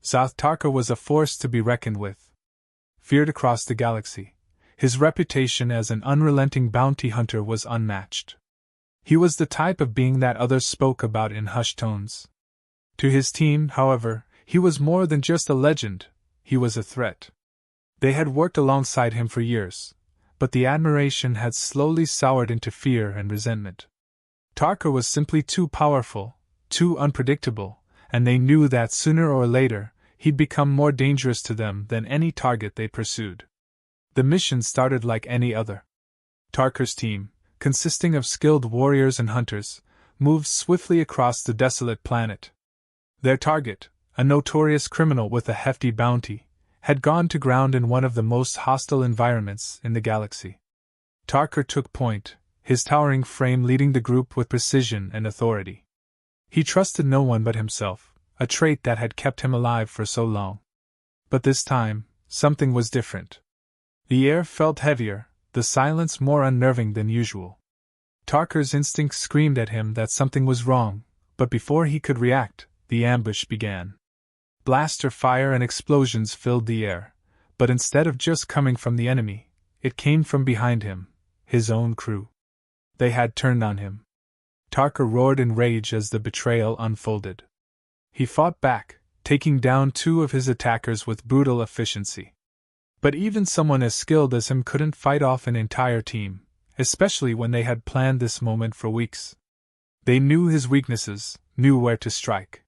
Zoth Tarka was a force to be reckoned with. Feared across the galaxy, his reputation as an unrelenting bounty hunter was unmatched. He was the type of being that others spoke about in hushed tones. To his team, however, he was more than just a legend, he was a threat. They had worked alongside him for years, but the admiration had slowly soured into fear and resentment. Tarka was simply too powerful, too unpredictable, and they knew that sooner or later, he'd become more dangerous to them than any target they pursued. The mission started like any other. Tarka's team, consisting of skilled warriors and hunters, moved swiftly across the desolate planet. Their target, a notorious criminal with a hefty bounty, had gone to ground in one of the most hostile environments in the galaxy. Tarka took point, his towering frame leading the group with precision and authority. He trusted no one but himself, a trait that had kept him alive for so long. But this time, something was different. The air felt heavier, the silence more unnerving than usual. Tarka's instincts screamed at him that something was wrong, but before he could react, the ambush began. Blaster fire and explosions filled the air, but instead of just coming from the enemy, it came from behind him, his own crew. They had turned on him. Tarka roared in rage as the betrayal unfolded. He fought back, taking down two of his attackers with brutal efficiency. But even someone as skilled as him couldn't fight off an entire team, especially when they had planned this moment for weeks. They knew his weaknesses, knew where to strike.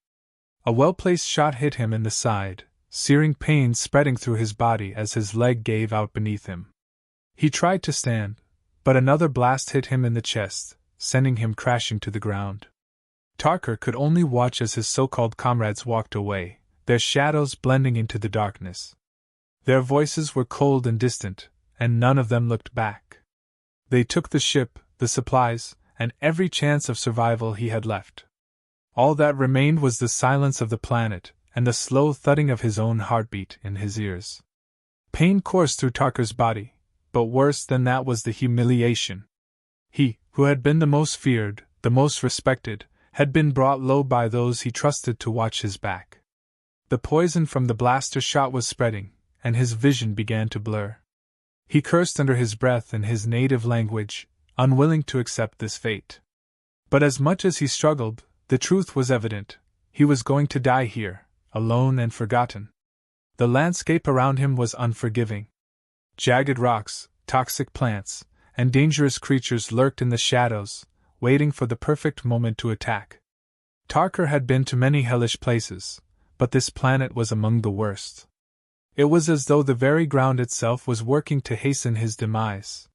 A well-placed shot hit him in the side, searing pain spreading through his body as his leg gave out beneath him. He tried to stand, but another blast hit him in the chest, sending him crashing to the ground. Tarka could only watch as his so-called comrades walked away, their shadows blending into the darkness. Their voices were cold and distant, and none of them looked back. They took the ship, the supplies, and every chance of survival he had left. All that remained was the silence of the planet, and the slow thudding of his own heartbeat in his ears. Pain coursed through Tarka's body, but worse than that was the humiliation. He, who had been the most feared, the most respected, had been brought low by those he trusted to watch his back. The poison from the blaster shot was spreading, and his vision began to blur. He cursed under his breath in his native language, unwilling to accept this fate. But as much as he struggled, the truth was evident. He was going to die here, alone and forgotten. The landscape around him was unforgiving. Jagged rocks, toxic plants, and dangerous creatures lurked in the shadows, waiting for the perfect moment to attack. Tarka had been to many hellish places, but this planet was among the worst. It was as though the very ground itself was working to hasten his demise.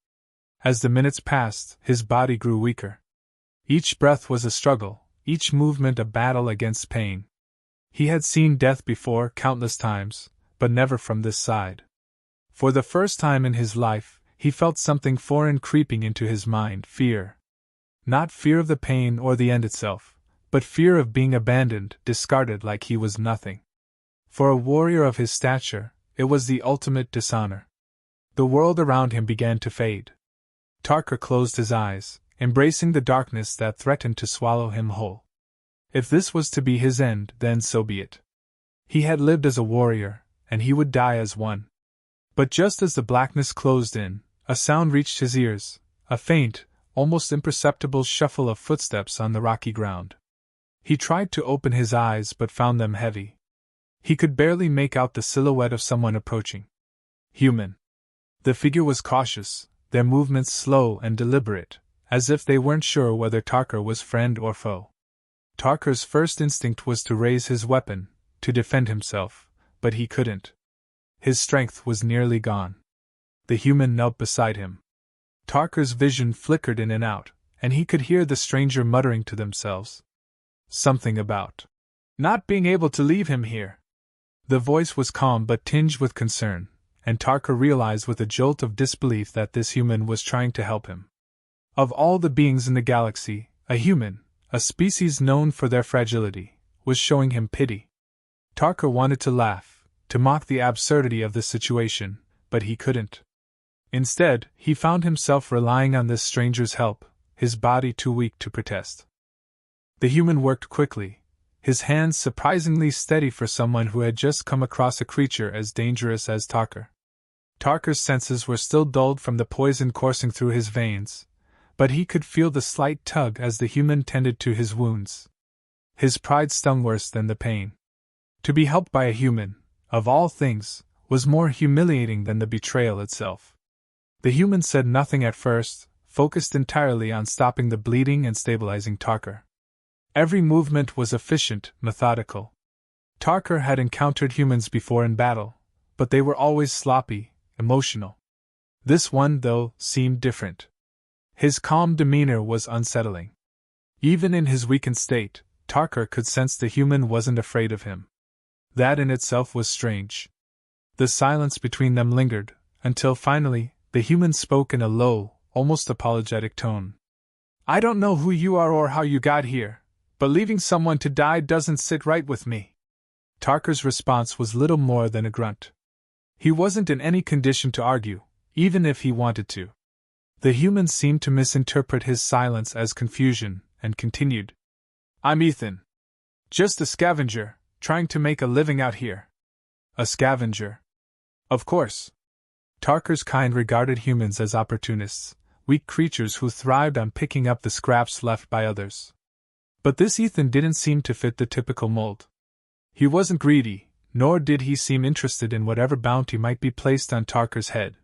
As the minutes passed, his body grew weaker. Each breath was a struggle, each movement a battle against pain. He had seen death before countless times, but never from this side. For the first time in his life, he felt something foreign creeping into his mind, fear. Not fear of the pain or the end itself, but fear of being abandoned, discarded like he was nothing. For a warrior of his stature, it was the ultimate dishonor. The world around him began to fade. Tarka closed his eyes, embracing the darkness that threatened to swallow him whole. If this was to be his end, then so be it. He had lived as a warrior, and he would die as one. But just as the blackness closed in, a sound reached his ears, a faint, almost imperceptible shuffle of footsteps on the rocky ground. He tried to open his eyes but found them heavy. He could barely make out the silhouette of someone approaching. Human. The figure was cautious, their movements slow and deliberate, as if they weren't sure whether Tarka was friend or foe. Tarka's first instinct was to raise his weapon, to defend himself, but he couldn't. His strength was nearly gone. The human knelt beside him. Tarka's vision flickered in and out, and he could hear the stranger muttering to themselves. Something about not being able to leave him here. The voice was calm but tinged with concern, and Tarka realized with a jolt of disbelief that this human was trying to help him. Of all the beings in the galaxy, a human, a species known for their fragility, was showing him pity. Tarka wanted to laugh, to mock the absurdity of the situation, but he couldn't. Instead, he found himself relying on this stranger's help, his body too weak to protest. The human worked quickly, his hands surprisingly steady for someone who had just come across a creature as dangerous as Tarker. Tarker's senses were still dulled from the poison coursing through his veins, but he could feel the slight tug as the human tended to his wounds. His pride stung worse than the pain. To be helped by a human, of all things, was more humiliating than the betrayal itself. The human said nothing at first, focused entirely on stopping the bleeding and stabilizing Tarker. Every movement was efficient, methodical. Tarker had encountered humans before in battle, but they were always sloppy, emotional. This one, though, seemed different. His calm demeanor was unsettling. Even in his weakened state, Tarker could sense the human wasn't afraid of him. That in itself was strange. The silence between them lingered, until finally, the human spoke in a low, almost apologetic tone. "I don't know who you are or how you got here, but leaving someone to die doesn't sit right with me." Tarker's response was little more than a grunt. He wasn't in any condition to argue, even if he wanted to. The human seemed to misinterpret his silence as confusion, and continued. "I'm Ethan. Just a scavenger, trying to make a living out here." "A scavenger?" "Of course." Tarker's kind regarded humans as opportunists, weak creatures who thrived on picking up the scraps left by others. But this Ethan didn't seem to fit the typical mold. He wasn't greedy, nor did he seem interested in whatever bounty might be placed on Tarker's head.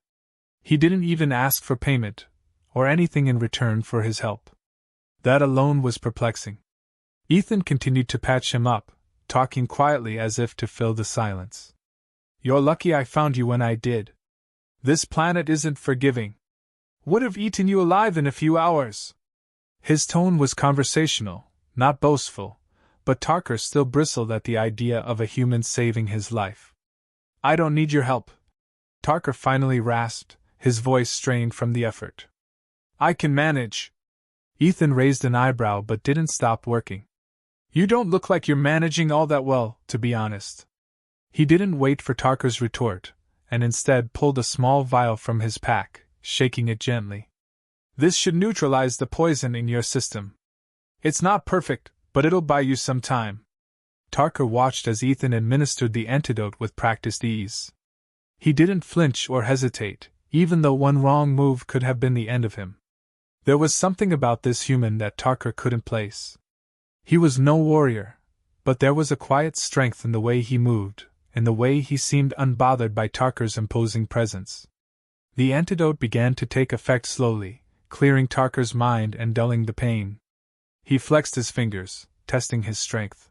He didn't even ask for payment, or anything in return for his help. That alone was perplexing. Ethan continued to patch him up, talking quietly as if to fill the silence. "You're lucky I found you when I did. This planet isn't forgiving. Would have eaten you alive in a few hours." His tone was conversational, not boastful, but Tarker still bristled at the idea of a human saving his life. "I don't need your help," Tarker finally rasped, his voice strained from the effort. "I can manage." Ethan raised an eyebrow but didn't stop working. "You don't look like you're managing all that well, to be honest." He didn't wait for Tarker's retort, and instead pulled a small vial from his pack, shaking it gently. "This should neutralize the poison in your system. It's not perfect, but it'll buy you some time." Tarker watched as Ethan administered the antidote with practiced ease. He didn't flinch or hesitate, even though one wrong move could have been the end of him. There was something about this human that Tarker couldn't place. He was no warrior, but there was a quiet strength in the way he moved, in the way he seemed unbothered by Tarker's imposing presence. The antidote began to take effect slowly, clearing Tarker's mind and dulling the pain. He flexed his fingers, testing his strength.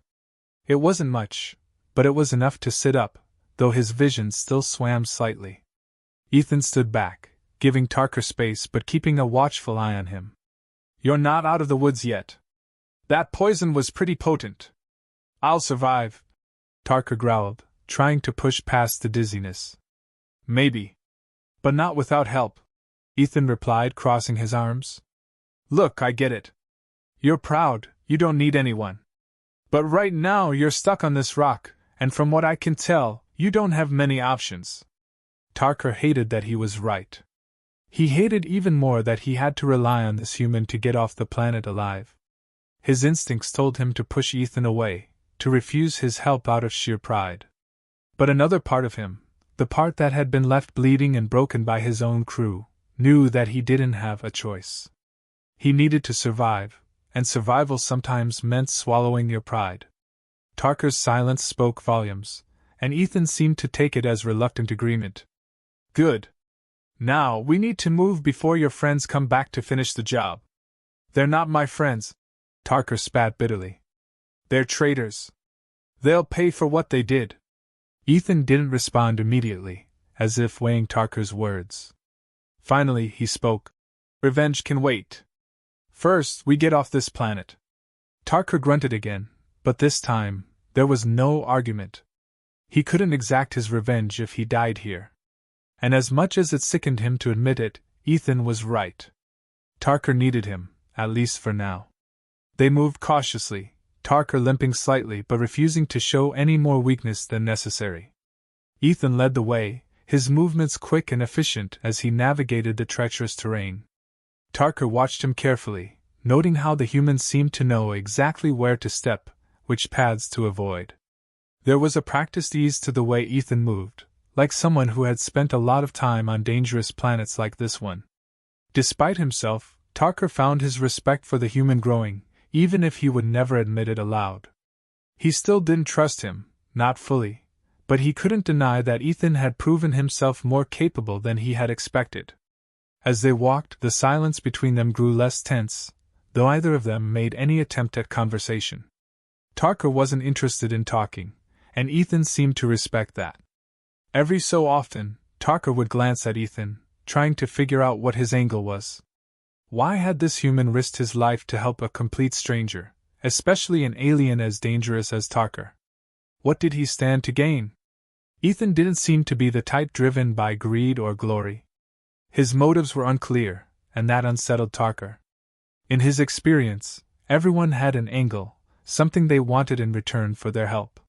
It wasn't much, but it was enough to sit up, though his vision still swam slightly. Ethan stood back, giving Tarker space but keeping a watchful eye on him. "You're not out of the woods yet. That poison was pretty potent." "I'll survive," Tarker growled, trying to push past the dizziness. "Maybe. But not without help," Ethan replied, crossing his arms. "Look, I get it. You're proud, you don't need anyone. But right now you're stuck on this rock, and from what I can tell, you don't have many options." Tarker hated that he was right. He hated even more that he had to rely on this human to get off the planet alive. His instincts told him to push Ethan away, to refuse his help out of sheer pride. But another part of him, the part that had been left bleeding and broken by his own crew, knew that he didn't have a choice. He needed to survive, and survival sometimes meant swallowing your pride. Tarker's silence spoke volumes, and Ethan seemed to take it as reluctant agreement. "Good. Now we need to move before your friends come back to finish the job." "They're not my friends," Tarker spat bitterly. "They're traitors. They'll pay for what they did." Ethan didn't respond immediately, as if weighing Tarker's words. Finally he spoke. "Revenge can wait. First, we get off this planet." Tarker grunted again, but this time, there was no argument. He couldn't exact his revenge if he died here. And as much as it sickened him to admit it, Ethan was right. Tarker needed him, at least for now. They moved cautiously, Tarker limping slightly but refusing to show any more weakness than necessary. Ethan led the way, his movements quick and efficient as he navigated the treacherous terrain. Tarker watched him carefully, noting how the human seemed to know exactly where to step, which paths to avoid. There was a practiced ease to the way Ethan moved, like someone who had spent a lot of time on dangerous planets like this one. Despite himself, Tarker found his respect for the human growing, even if he would never admit it aloud. He still didn't trust him, not fully, but he couldn't deny that Ethan had proven himself more capable than he had expected. As they walked, the silence between them grew less tense, though either of them made any attempt at conversation. Tarker wasn't interested in talking, and Ethan seemed to respect that. Every so often, Tarker would glance at Ethan, trying to figure out what his angle was. Why had this human risked his life to help a complete stranger, especially an alien as dangerous as Tarker? What did he stand to gain? Ethan didn't seem to be the type driven by greed or glory. His motives were unclear, and that unsettled Tarker. In his experience, everyone had an angle, something they wanted in return for their help.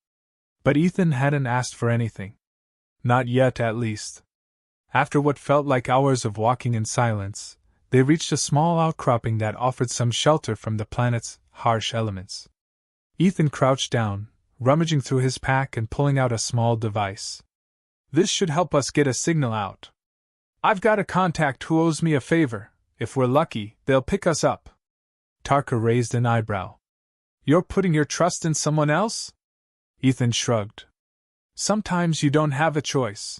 But Ethan hadn't asked for anything. Not yet, at least. After what felt like hours of walking in silence, they reached a small outcropping that offered some shelter from the planet's harsh elements. Ethan crouched down, rummaging through his pack and pulling out a small device. "This should help us get a signal out. I've got a contact who owes me a favor. If we're lucky, they'll pick us up." Tarker raised an eyebrow. "You're putting your trust in someone else?" Ethan shrugged. "Sometimes you don't have a choice.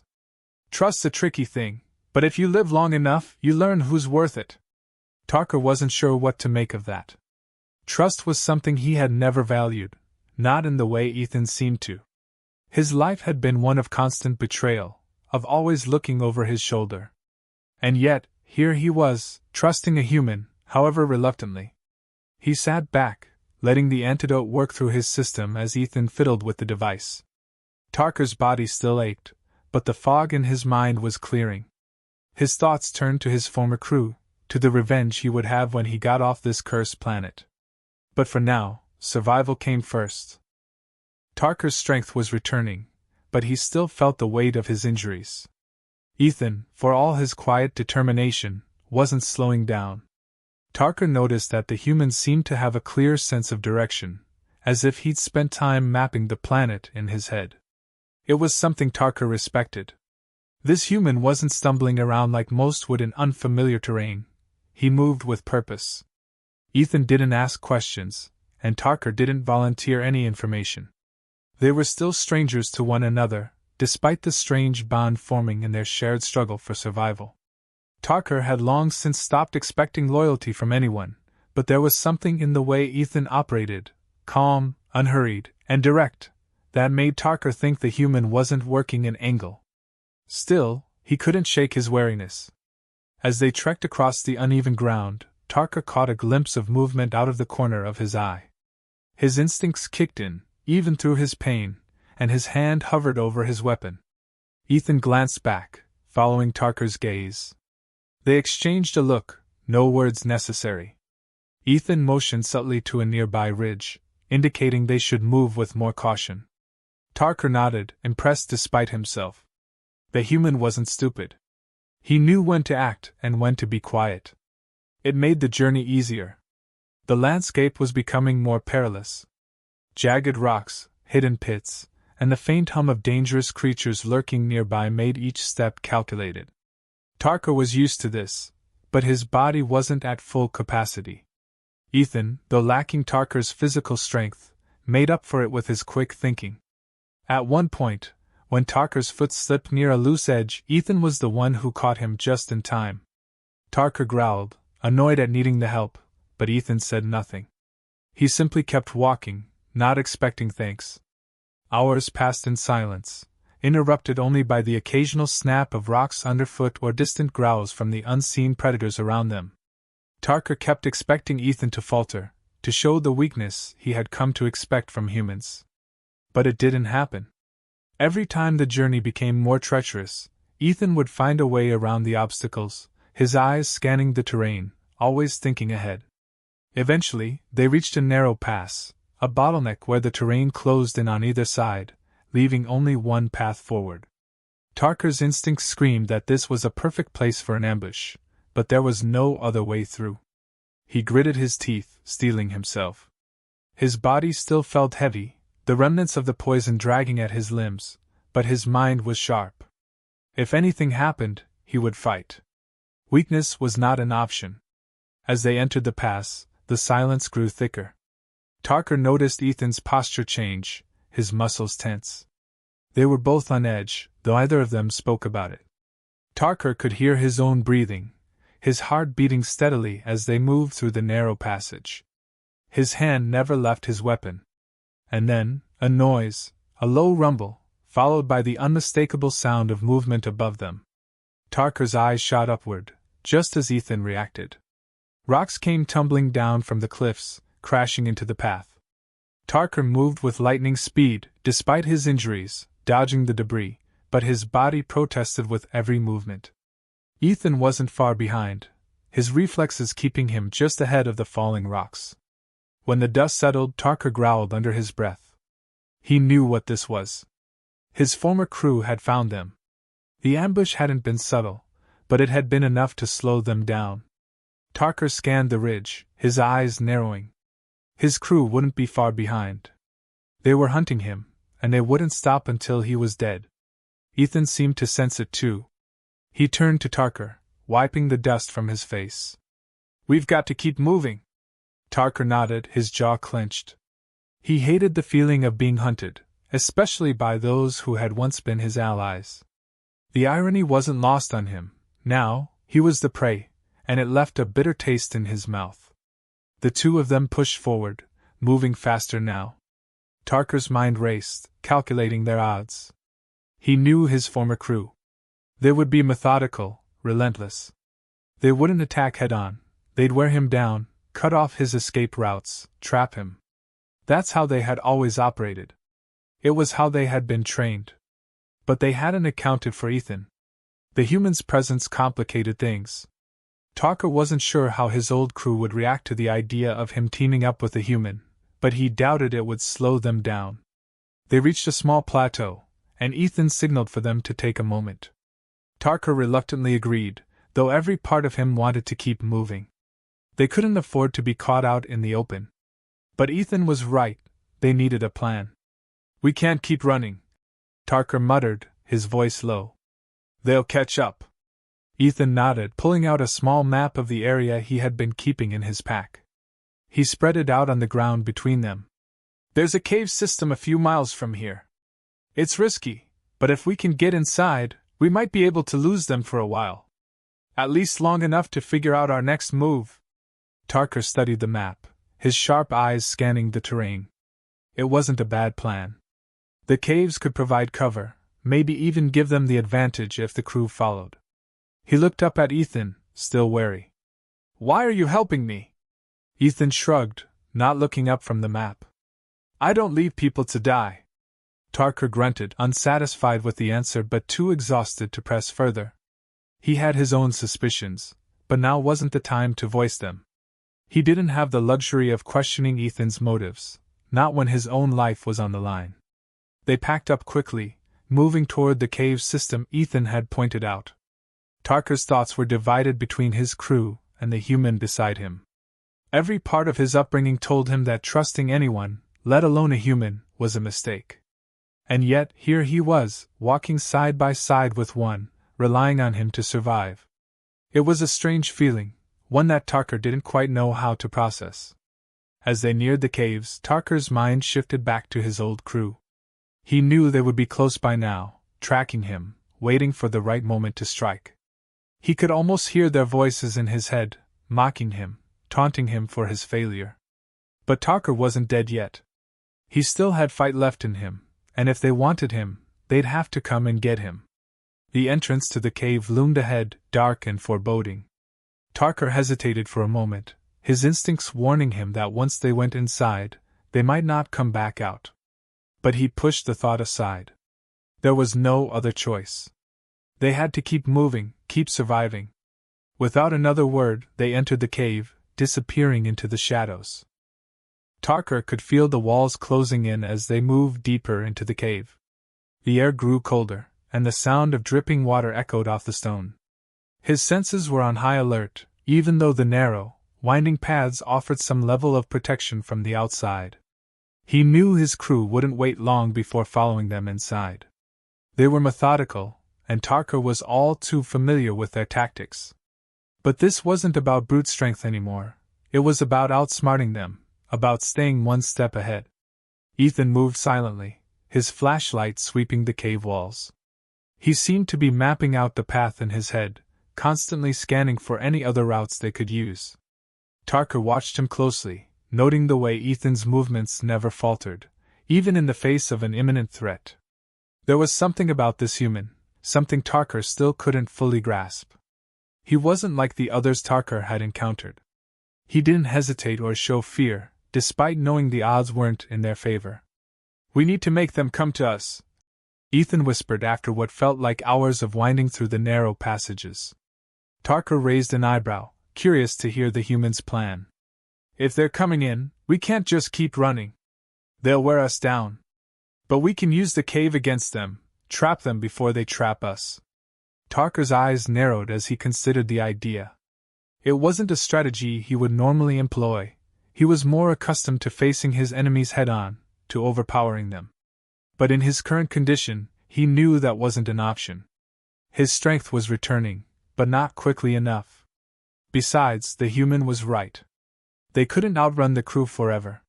Trust's a tricky thing, but if you live long enough, you learn who's worth it." Tarker wasn't sure what to make of that. Trust was something he had never valued, not in the way Ethan seemed to. His life had been one of constant betrayal, of always looking over his shoulder. And yet, here he was, trusting a human, however reluctantly. He sat back, letting the antidote work through his system as Ethan fiddled with the device. Tarker's body still ached, but the fog in his mind was clearing. His thoughts turned to his former crew, to the revenge he would have when he got off this cursed planet. But for now, survival came first. Tarker's strength was returning, but he still felt the weight of his injuries. Ethan, for all his quiet determination, wasn't slowing down. Tarker noticed that the humans seemed to have a clear sense of direction, as if he'd spent time mapping the planet in his head. It was something Tarker respected. This human wasn't stumbling around like most would in unfamiliar terrain. He moved with purpose. Ethan didn't ask questions, and Tarker didn't volunteer any information. They were still strangers to one another, despite the strange bond forming in their shared struggle for survival. Tarker had long since stopped expecting loyalty from anyone, but there was something in the way Ethan operated, calm, unhurried, and direct, that made Tarker think the human wasn't working an angle. Still, he couldn't shake his wariness. As they trekked across the uneven ground, Tarker caught a glimpse of movement out of the corner of his eye. His instincts kicked in, even through his pain, and his hand hovered over his weapon. Ethan glanced back, following Tarker's gaze. They exchanged a look, no words necessary. Ethan motioned subtly to a nearby ridge, indicating they should move with more caution. Tarker nodded, impressed despite himself. The human wasn't stupid. He knew when to act and when to be quiet. It made the journey easier. The landscape was becoming more perilous. Jagged rocks, hidden pits, and the faint hum of dangerous creatures lurking nearby made each step calculated. Tarker was used to this, but his body wasn't at full capacity. Ethan, though lacking Tarker's physical strength, made up for it with his quick thinking. At one point, when Tarker's foot slipped near a loose edge, Ethan was the one who caught him just in time. Tarker growled, annoyed at needing the help, but Ethan said nothing. He simply kept walking, not expecting thanks. Hours passed in silence, interrupted only by the occasional snap of rocks underfoot or distant growls from the unseen predators around them. Tarker kept expecting Ethan to falter, to show the weakness he had come to expect from humans. But it didn't happen. Every time the journey became more treacherous, Ethan would find a way around the obstacles, his eyes scanning the terrain, always thinking ahead. Eventually, they reached a narrow pass, a bottleneck where the terrain closed in on either side, leaving only one path forward. Tarker's instincts screamed that this was a perfect place for an ambush, but there was no other way through. He gritted his teeth, steeling himself. His body still felt heavy, the remnants of the poison dragging at his limbs, but his mind was sharp. If anything happened, he would fight. Weakness was not an option. As they entered the pass, the silence grew thicker. Tarker noticed Ethan's posture change, his muscles tense. They were both on edge, though neither of them spoke about it. Tarker could hear his own breathing, his heart beating steadily as they moved through the narrow passage. His hand never left his weapon. And then, a noise, a low rumble, followed by the unmistakable sound of movement above them. Tarker's eyes shot upward, just as Ethan reacted. Rocks came tumbling down from the cliffs, crashing into the path. Tarker moved with lightning speed, despite his injuries, dodging the debris, but his body protested with every movement. Ethan wasn't far behind, his reflexes keeping him just ahead of the falling rocks. When the dust settled, Tarker growled under his breath. He knew what this was. His former crew had found them. The ambush hadn't been subtle, but it had been enough to slow them down. Tarker scanned the ridge, his eyes narrowing. His crew wouldn't be far behind. They were hunting him, and they wouldn't stop until he was dead. Ethan seemed to sense it too. He turned to Tarker, wiping the dust from his face. "We've got to keep moving." Tarker nodded, his jaw clenched. He hated the feeling of being hunted, especially by those who had once been his allies. The irony wasn't lost on him. Now, he was the prey, and it left a bitter taste in his mouth. The two of them pushed forward, moving faster now. Tarker's mind raced, calculating their odds. He knew his former crew. They would be methodical, relentless. They wouldn't attack head-on, they'd wear him down, cut off his escape routes, trap him. That's how they had always operated. It was how they had been trained. But they hadn't accounted for Ethan. The human's presence complicated things. Tarker wasn't sure how his old crew would react to the idea of him teaming up with a human, but he doubted it would slow them down. They reached a small plateau, and Ethan signaled for them to take a moment. Tarker reluctantly agreed, though every part of him wanted to keep moving. They couldn't afford to be caught out in the open. But Ethan was right, they needed a plan. "We can't keep running," Tarker muttered, his voice low. "They'll catch up." Ethan nodded, pulling out a small map of the area he had been keeping in his pack. He spread it out on the ground between them. "There's a cave system a few miles from here. It's risky, but if we can get inside, we might be able to lose them for a while. At least long enough to figure out our next move." Tarker studied the map, his sharp eyes scanning the terrain. It wasn't a bad plan. The caves could provide cover, maybe even give them the advantage if the crew followed. He looked up at Ethan, still wary. "Why are you helping me?" Ethan shrugged, not looking up from the map. "I don't leave people to die." Tarker grunted, unsatisfied with the answer but too exhausted to press further. He had his own suspicions, but now wasn't the time to voice them. He didn't have the luxury of questioning Ethan's motives, not when his own life was on the line. They packed up quickly, moving toward the cave system Ethan had pointed out. Tarker's thoughts were divided between his crew and the human beside him. Every part of his upbringing told him that trusting anyone, let alone a human, was a mistake. And yet, here he was, walking side by side with one, relying on him to survive. It was a strange feeling, one that Tarker didn't quite know how to process. As they neared the caves, Tarker's mind shifted back to his old crew. He knew they would be close by now, tracking him, waiting for the right moment to strike. He could almost hear their voices in his head, mocking him, taunting him for his failure. But Tarker wasn't dead yet. He still had fight left in him, and if they wanted him, they'd have to come and get him. The entrance to the cave loomed ahead, dark and foreboding. Tarker hesitated for a moment, his instincts warning him that once they went inside, they might not come back out. But he pushed the thought aside. There was no other choice. They had to keep moving, keep surviving. Without another word, they entered the cave, disappearing into the shadows. Tarker could feel the walls closing in as they moved deeper into the cave. The air grew colder, and the sound of dripping water echoed off the stone. His senses were on high alert, even though the narrow, winding paths offered some level of protection from the outside. He knew his crew wouldn't wait long before following them inside. They were methodical, and Tarker was all too familiar with their tactics. But this wasn't about brute strength anymore. It was about outsmarting them, about staying one step ahead. Ethan moved silently, his flashlight sweeping the cave walls. He seemed to be mapping out the path in his head, constantly scanning for any other routes they could use. Tarker watched him closely, noting the way Ethan's movements never faltered, even in the face of an imminent threat. There was something about this human, something Tarker still couldn't fully grasp. He wasn't like the others Tarker had encountered. He didn't hesitate or show fear, despite knowing the odds weren't in their favor. "We need to make them come to us," Ethan whispered after what felt like hours of winding through the narrow passages. Tarker raised an eyebrow, curious to hear the human's plan. "If they're coming in, we can't just keep running. They'll wear us down. But we can use the cave against them, trap them before they trap us." Tarker's eyes narrowed as he considered the idea. It wasn't a strategy he would normally employ. He was more accustomed to facing his enemies head-on, to overpowering them. But in his current condition, he knew that wasn't an option. His strength was returning, but not quickly enough. Besides, the human was right. They couldn't outrun the crew forever.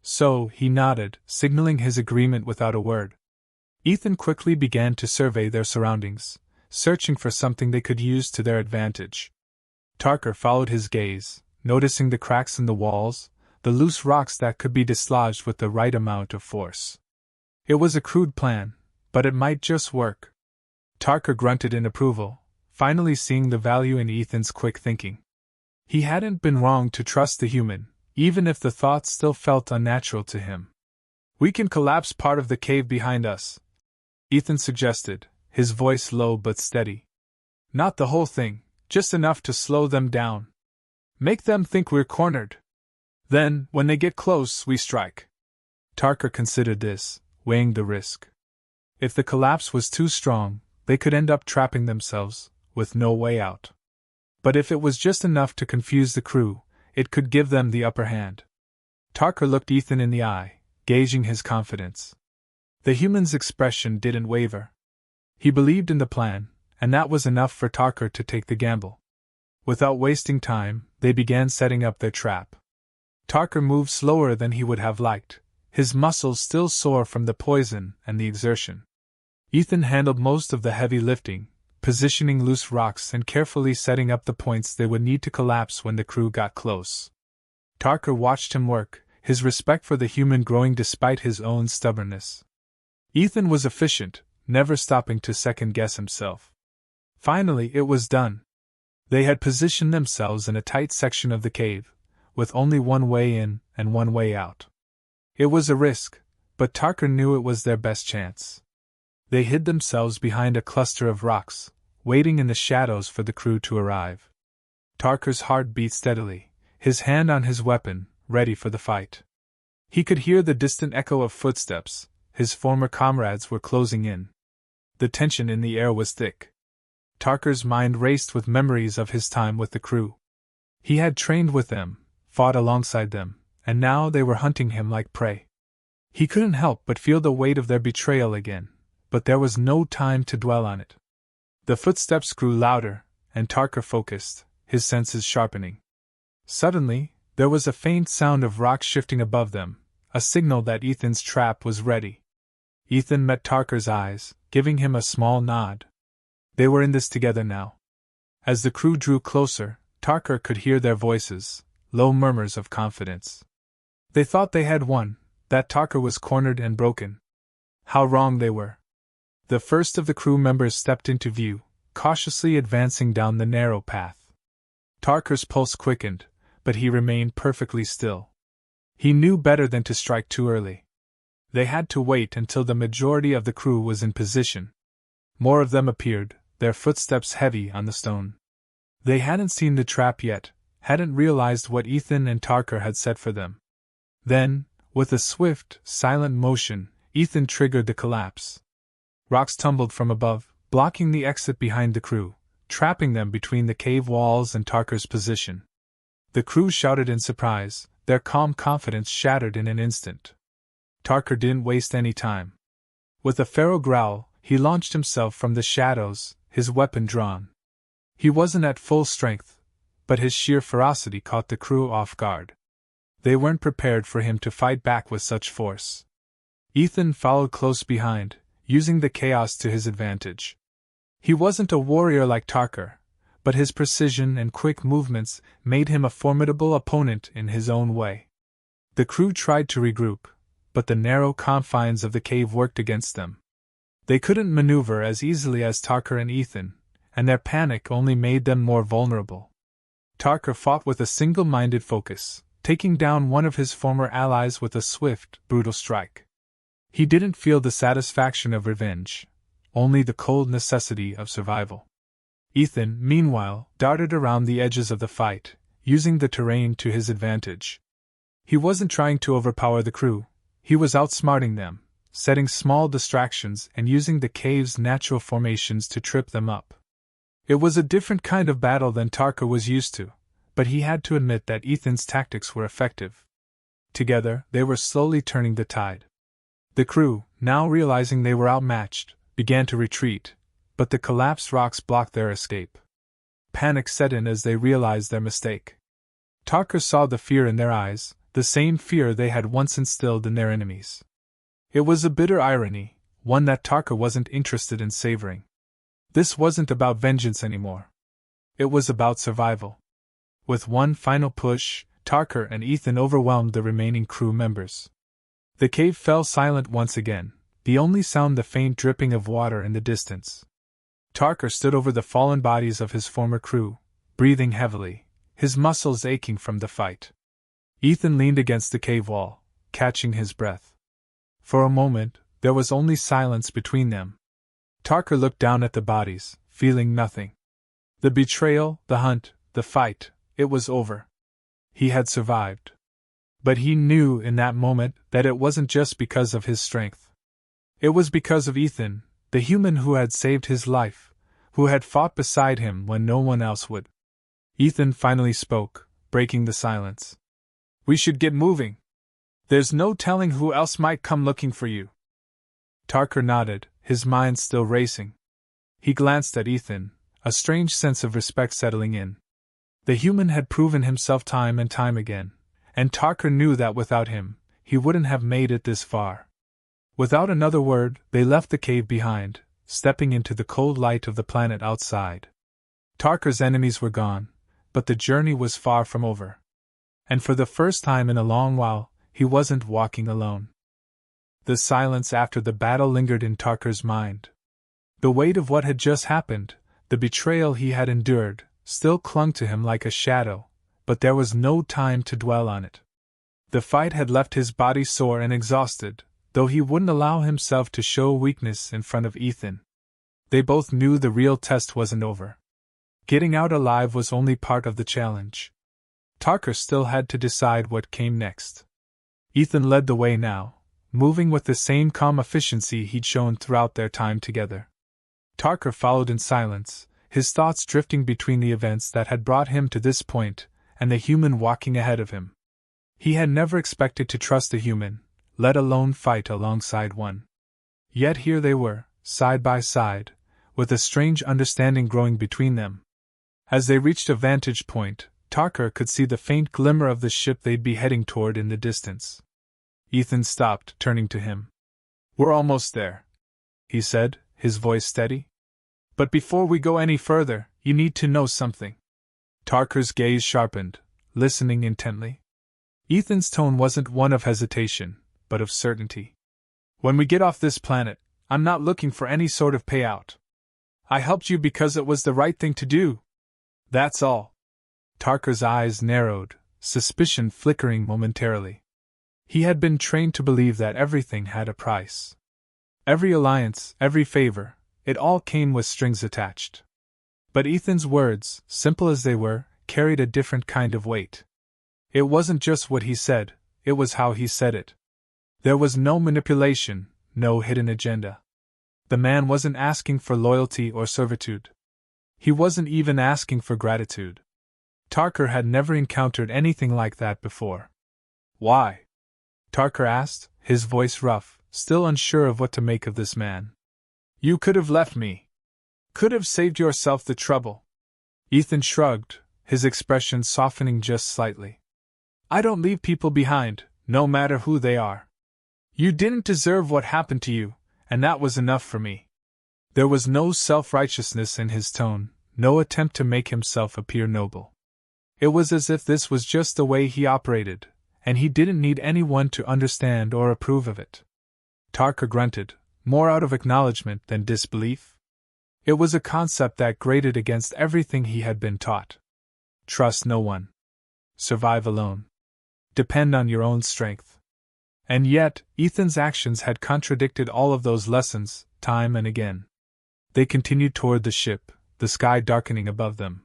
So, he nodded, signaling his agreement without a word. Ethan quickly began to survey their surroundings, searching for something they could use to their advantage. Tarker followed his gaze, noticing the cracks in the walls, the loose rocks that could be dislodged with the right amount of force. It was a crude plan, but it might just work. Tarker grunted in approval, finally seeing the value in Ethan's quick thinking. He hadn't been wrong to trust the human, even if the thought still felt unnatural to him. "We can collapse part of the cave behind us," Ethan suggested, his voice low but steady. "Not the whole thing, just enough to slow them down. Make them think we're cornered. Then, when they get close, we strike." Tarker considered this, weighing the risk. If the collapse was too strong, they could end up trapping themselves, with no way out. But if it was just enough to confuse the crew, it could give them the upper hand. Tarker looked Ethan in the eye, gauging his confidence. The human's expression didn't waver. He believed in the plan, and that was enough for Tarker to take the gamble. Without wasting time, they began setting up their trap. Tarker moved slower than he would have liked, his muscles still sore from the poison and the exertion. Ethan handled most of the heavy lifting, positioning loose rocks and carefully setting up the points they would need to collapse when the crew got close. Tarker watched him work, his respect for the human growing despite his own stubbornness. Ethan was efficient, never stopping to second-guess himself. Finally, it was done. They had positioned themselves in a tight section of the cave, with only one way in and one way out. It was a risk, but Tarker knew it was their best chance. They hid themselves behind a cluster of rocks, waiting in the shadows for the crew to arrive. Tarker's heart beat steadily, his hand on his weapon, ready for the fight. He could hear the distant echo of footsteps. His former comrades were closing in. The tension in the air was thick. Tarker's mind raced with memories of his time with the crew. He had trained with them, fought alongside them, and now they were hunting him like prey. He couldn't help but feel the weight of their betrayal again, but there was no time to dwell on it. The footsteps grew louder, and Tarker focused, his senses sharpening. Suddenly, there was a faint sound of rocks shifting above them, a signal that Ethan's trap was ready. Ethan met Tarker's eyes, giving him a small nod. They were in this together now. As the crew drew closer, Tarker could hear their voices, low murmurs of confidence. They thought they had won, that Tarker was cornered and broken. How wrong they were. The first of the crew members stepped into view, cautiously advancing down the narrow path. Tarker's pulse quickened, but he remained perfectly still. He knew better than to strike too early. They had to wait until the majority of the crew was in position. More of them appeared, their footsteps heavy on the stone. They hadn't seen the trap yet, hadn't realized what Ethan and Tarker had set for them. Then, with a swift, silent motion, Ethan triggered the collapse. Rocks tumbled from above, blocking the exit behind the crew, trapping them between the cave walls and Tarker's position. The crew shouted in surprise, their calm confidence shattered in an instant. Tarker didn't waste any time. With a feral growl, he launched himself from the shadows, his weapon drawn. He wasn't at full strength, but his sheer ferocity caught the crew off guard. They weren't prepared for him to fight back with such force. Ethan followed close behind, using the chaos to his advantage. He wasn't a warrior like Tarker, but his precision and quick movements made him a formidable opponent in his own way. The crew tried to regroup, but the narrow confines of the cave worked against them. They couldn't maneuver as easily as Tarker and Ethan, and their panic only made them more vulnerable. Tarker fought with a single-minded focus, taking down one of his former allies with a swift, brutal strike. He didn't feel the satisfaction of revenge, only the cold necessity of survival. Ethan, meanwhile, darted around the edges of the fight, using the terrain to his advantage. He wasn't trying to overpower the crew, he was outsmarting them, setting small distractions and using the cave's natural formations to trip them up. It was a different kind of battle than Tarker was used to, but he had to admit that Ethan's tactics were effective. Together, they were slowly turning the tide. The crew, now realizing they were outmatched, began to retreat, but the collapsed rocks blocked their escape. Panic set in as they realized their mistake. Tarker saw the fear in their eyes, the same fear they had once instilled in their enemies. It was a bitter irony, one that Tarker wasn't interested in savoring. This wasn't about vengeance anymore. It was about survival. With one final push, Tarker and Ethan overwhelmed the remaining crew members. The cave fell silent once again, the only sound the faint dripping of water in the distance. Tarker stood over the fallen bodies of his former crew, breathing heavily, his muscles aching from the fight. Ethan leaned against the cave wall, catching his breath. For a moment, there was only silence between them. Tarker looked down at the bodies, feeling nothing. The betrayal, the hunt, the fight, it was over. He had survived. But he knew in that moment that it wasn't just because of his strength. It was because of Ethan, the human who had saved his life, who had fought beside him when no one else would. Ethan finally spoke, breaking the silence. "We should get moving. There's no telling who else might come looking for you." Tarker nodded, his mind still racing. He glanced at Ethan, a strange sense of respect settling in. The human had proven himself time and time again, and Tarker knew that without him, he wouldn't have made it this far. Without another word, they left the cave behind, stepping into the cold light of the planet outside. Tarker's enemies were gone, but the journey was far from over. And for the first time in a long while, he wasn't walking alone. The silence after the battle lingered in Tarker's mind. The weight of what had just happened, the betrayal he had endured, still clung to him like a shadow, but there was no time to dwell on it. The fight had left his body sore and exhausted, though he wouldn't allow himself to show weakness in front of Ethan. They both knew the real test wasn't over. Getting out alive was only part of the challenge. Tarker still had to decide what came next. Ethan led the way now, moving with the same calm efficiency he'd shown throughout their time together. Tarker followed in silence, his thoughts drifting between the events that had brought him to this point and the human walking ahead of him. He had never expected to trust a human, let alone fight alongside one. Yet here they were, side by side, with a strange understanding growing between them. As they reached a vantage point, Tarker could see the faint glimmer of the ship they'd be heading toward in the distance. Ethan stopped, turning to him. "We're almost there," he said, his voice steady. "But before we go any further, you need to know something." Tarker's gaze sharpened, listening intently. Ethan's tone wasn't one of hesitation, but of certainty. "When we get off this planet, I'm not looking for any sort of payout. I helped you because it was the right thing to do. That's all." Tarker's eyes narrowed, suspicion flickering momentarily. He had been trained to believe that everything had a price. Every alliance, every favor, it all came with strings attached. But Ethan's words, simple as they were, carried a different kind of weight. It wasn't just what he said, it was how he said it. There was no manipulation, no hidden agenda. The man wasn't asking for loyalty or servitude. He wasn't even asking for gratitude. Tarker had never encountered anything like that before. "Why?" Tarker asked, his voice rough, still unsure of what to make of this man. You could have left me. Could have saved yourself the trouble. Ethan shrugged, his expression softening just slightly. I don't leave people behind, no matter who they are. You didn't deserve what happened to you, and that was enough for me. There was no self-righteousness in his tone, no attempt to make himself appear noble. It was as if this was just the way he operated, and he didn't need anyone to understand or approve of it. Tarker grunted, more out of acknowledgement than disbelief. It was a concept that grated against everything he had been taught. Trust no one. Survive alone. Depend on your own strength. And yet, Ethan's actions had contradicted all of those lessons, time and again. They continued toward the ship, the sky darkening above them.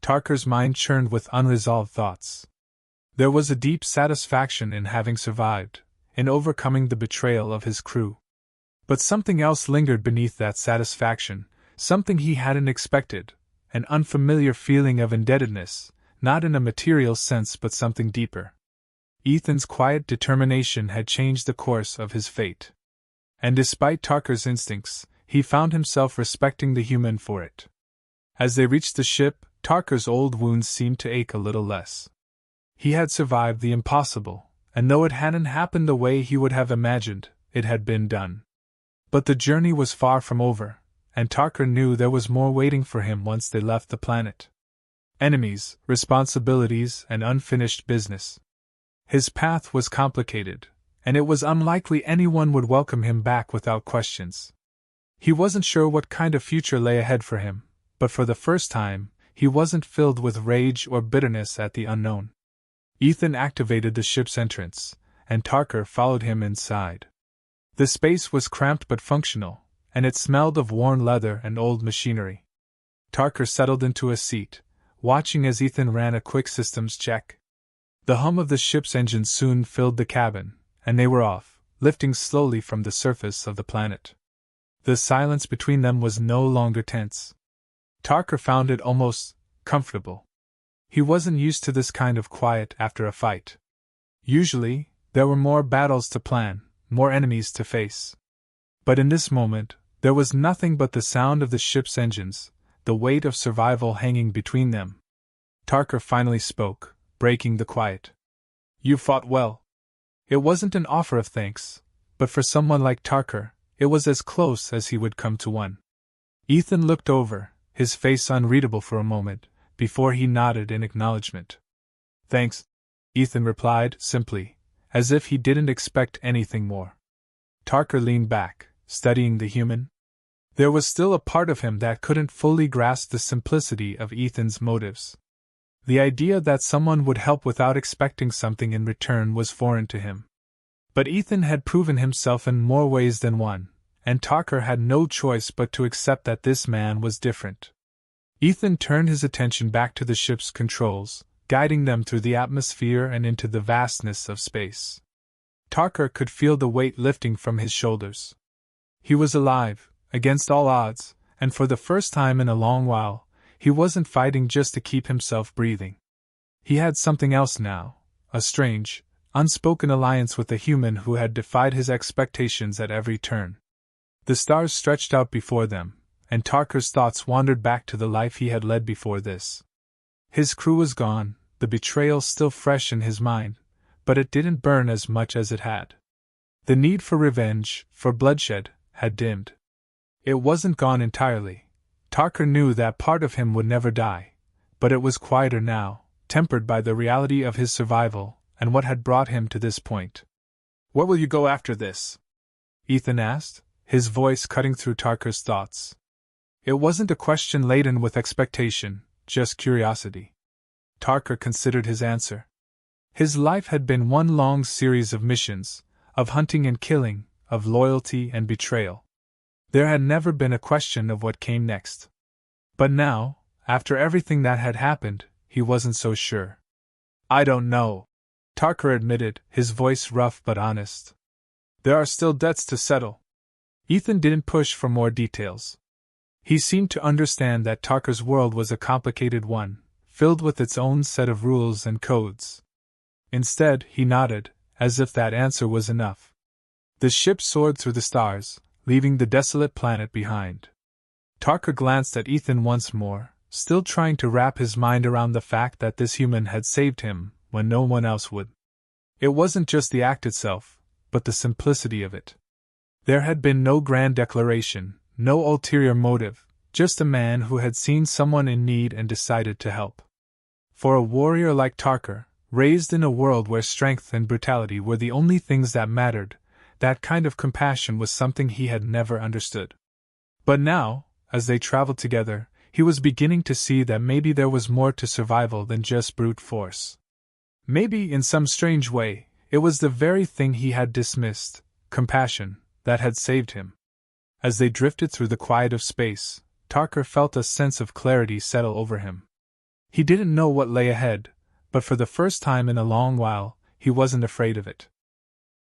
Tarker's mind churned with unresolved thoughts. There was a deep satisfaction in having survived, in overcoming the betrayal of his crew. But something else lingered beneath that satisfaction, something he hadn't expected, an unfamiliar feeling of indebtedness, not in a material sense but something deeper. Ethan's quiet determination had changed the course of his fate. And despite Tarker's instincts, he found himself respecting the human for it. As they reached the ship, Tarker's old wounds seemed to ache a little less. He had survived the impossible, and though it hadn't happened the way he would have imagined, it had been done. But the journey was far from over, and Tarker knew there was more waiting for him once they left the planet. Enemies, responsibilities, and unfinished business. His path was complicated, and it was unlikely anyone would welcome him back without questions. He wasn't sure what kind of future lay ahead for him, but for the first time, he wasn't filled with rage or bitterness at the unknown. Ethan activated the ship's entrance, and Tarker followed him inside. The space was cramped but functional, and it smelled of worn leather and old machinery. Tarker settled into a seat, watching as Ethan ran a quick systems check. The hum of the ship's engine soon filled the cabin, and they were off, lifting slowly from the surface of the planet. The silence between them was no longer tense. Tarker found it almost comfortable. He wasn't used to this kind of quiet after a fight. Usually, there were more battles to plan, more enemies to face. But in this moment, there was nothing but the sound of the ship's engines, the weight of survival hanging between them. Tarker finally spoke, breaking the quiet. You fought well. It wasn't an offer of thanks, but for someone like Tarker, it was as close as he would come to one. Ethan looked over, his face unreadable for a moment, before he nodded in acknowledgement. Thanks, Ethan replied simply, as if he didn't expect anything more. Tarker leaned back, studying the human. There was still a part of him that couldn't fully grasp the simplicity of Ethan's motives. The idea that someone would help without expecting something in return was foreign to him. But Ethan had proven himself in more ways than one, and Tarker had no choice but to accept that this man was different. Ethan turned his attention back to the ship's controls, guiding them through the atmosphere and into the vastness of space. Tarker could feel the weight lifting from his shoulders. He was alive, against all odds, and for the first time in a long while, he wasn't fighting just to keep himself breathing. He had something else now, a strange, unspoken alliance with a human who had defied his expectations at every turn. The stars stretched out before them, and Tarker's thoughts wandered back to the life he had led before this. His crew was gone, the betrayal still fresh in his mind, but it didn't burn as much as it had. The need for revenge, for bloodshed, had dimmed. It wasn't gone entirely. Tarker knew that part of him would never die, but it was quieter now, tempered by the reality of his survival and what had brought him to this point. Where will you go after this? Ethan asked, his voice cutting through Tarker's thoughts. It wasn't a question laden with expectation, just curiosity. Tarker considered his answer. His life had been one long series of missions, of hunting and killing, of loyalty and betrayal. There had never been a question of what came next. But now, after everything that had happened, he wasn't so sure. I don't know, Tarker admitted, his voice rough but honest. There are still debts to settle. Ethan didn't push for more details. He seemed to understand that Tarker's world was a complicated one, filled with its own set of rules and codes. Instead, he nodded, as if that answer was enough. The ship soared through the stars, leaving the desolate planet behind. Tarker glanced at Ethan once more, still trying to wrap his mind around the fact that this human had saved him when no one else would. It wasn't just the act itself, but the simplicity of it. There had been no grand declaration, no ulterior motive, just a man who had seen someone in need and decided to help. For a warrior like Tarker, raised in a world where strength and brutality were the only things that mattered, that kind of compassion was something he had never understood. But now, as they traveled together, he was beginning to see that maybe there was more to survival than just brute force. Maybe, in some strange way, it was the very thing he had dismissed, compassion, that had saved him. As they drifted through the quiet of space, Tarker felt a sense of clarity settle over him. He didn't know what lay ahead, but for the first time in a long while, he wasn't afraid of it.